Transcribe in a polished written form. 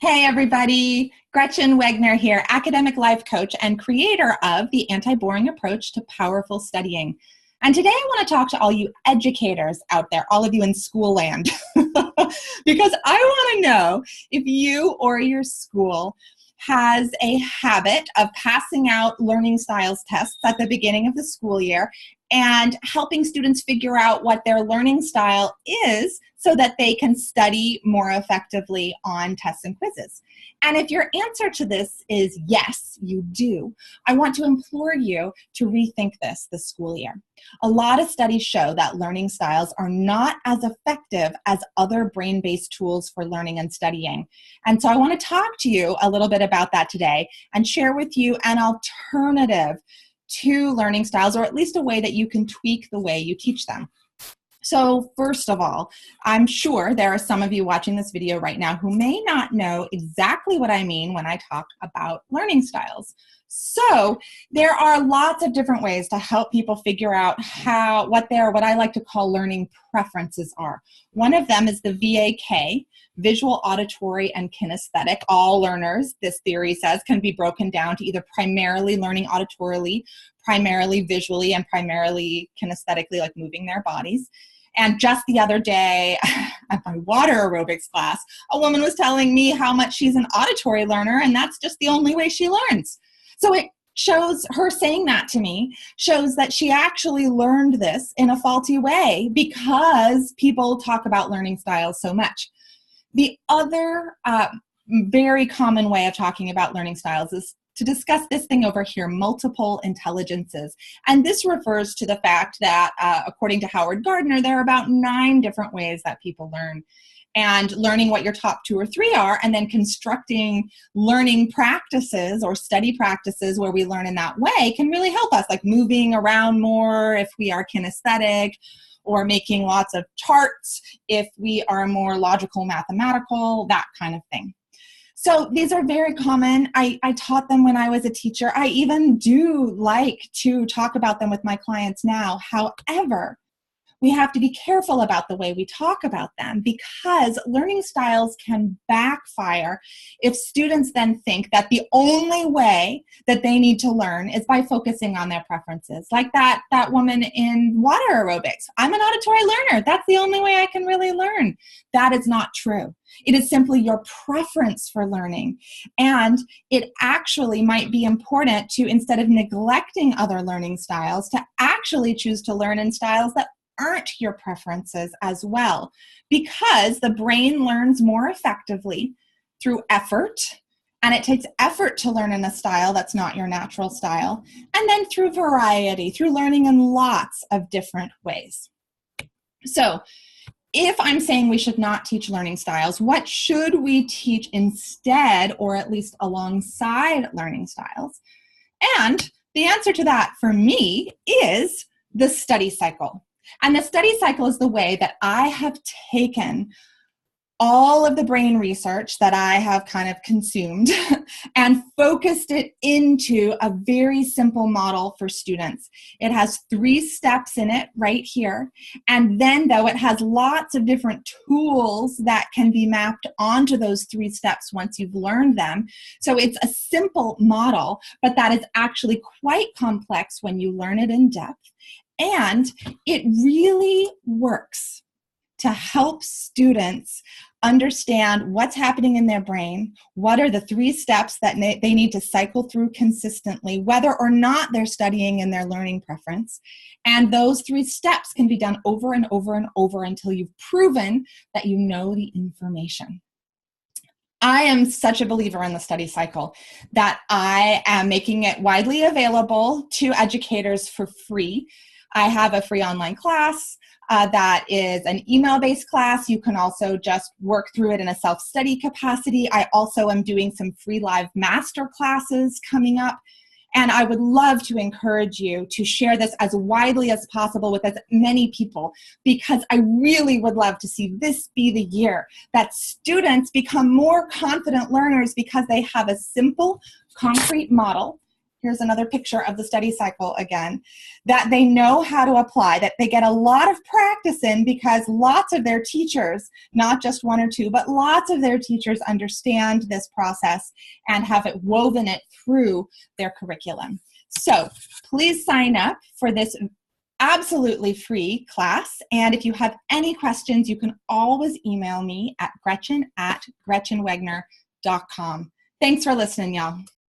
Hey everybody, Gretchen Wegner here, academic life coach and creator of the Anti-Boring Approach to Powerful Studying. And today I want to talk to all you educators out there, all of you in school land, because I want to know if you or your school has a habit of passing out learning styles tests at the beginning of the school year and helping students figure out what their learning style is so that they can study more effectively on tests and quizzes. And if your answer to this is yes, you do, I want to implore you to rethink this school year. A lot of studies show that learning styles are not as effective as other brain-based tools for learning and studying. And so I want to talk to you a little bit about that today and share with you an alternative to learning styles, or at least a way that you can tweak the way you teach them. So first of all, I'm sure there are some of you watching this video right now who may not know exactly what I mean when I talk about learning styles. So there are lots of different ways to help people figure out what I like to call learning preferences are. One of them is the VAK, visual, auditory, and kinesthetic. All learners, this theory says, can be broken down to either primarily learning auditorily, primarily visually, and primarily kinesthetically, like moving their bodies. And just the other day at my water aerobics class, a woman was telling me how much she's an auditory learner, and that's just the only way she learns. So it shows, her saying that to me shows that she actually learned this in a faulty way because people talk about learning styles so much. The other very common way of talking about learning styles is to discuss this thing over here, multiple intelligences. And this refers to the fact that, according to Howard Gardner, there are about 9 different ways that people learn. And learning what your top 2 or 3 are, and then constructing learning practices or study practices where we learn in that way can really help us, like moving around more if we are kinesthetic, or making lots of charts if we are more logical, mathematical, that kind of thing. So these are very common. I taught them when I was a teacher. I even do like to talk about them with my clients now. However, we have to be careful about the way we talk about them, because learning styles can backfire if students then think that the only way that they need to learn is by focusing on their preferences. Like that woman in water aerobics. I'm an auditory learner. That's the only way I can really learn. That is not true. It is simply your preference for learning. And it actually might be important to, instead of neglecting other learning styles, to actually choose to learn in styles that aren't your preferences as well, because the brain learns more effectively through effort, and it takes effort to learn in a style that's not your natural style, and then through variety, through learning in lots of different ways. So if I'm saying we should not teach learning styles, what should we teach instead, or at least alongside learning styles? And the answer to that for me is the study cycle. And the study cycle is the way that I have taken all of the brain research that I have kind of consumed and focused it into a very simple model for students. It has 3 steps in it right here. And then, though, it has lots of different tools that can be mapped onto those 3 steps once you've learned them. So it's a simple model, but that is actually quite complex when you learn it in depth. And it really works to help students understand what's happening in their brain, what are the 3 steps that they need to cycle through consistently, whether or not they're studying in their learning preference. And those 3 steps can be done over and over and over until you've proven that you know the information. I am such a believer in the study cycle that I am making it widely available to educators for free. I have a free online class that is an email-based class. You can also just work through it in a self-study capacity. I also am doing some free live master classes coming up. And I would love to encourage you to share this as widely as possible with as many people, because I really would love to see this be the year that students become more confident learners because they have a simple, concrete model here's another picture of the study cycle again, that they know how to apply, that they get a lot of practice in because lots of their teachers, not just one or two, but lots of their teachers understand this process and have it woven it through their curriculum. So please sign up for this absolutely free class. And if you have any questions, you can always email me at Gretchen@GretchenWegner.com. Thanks for listening, y'all.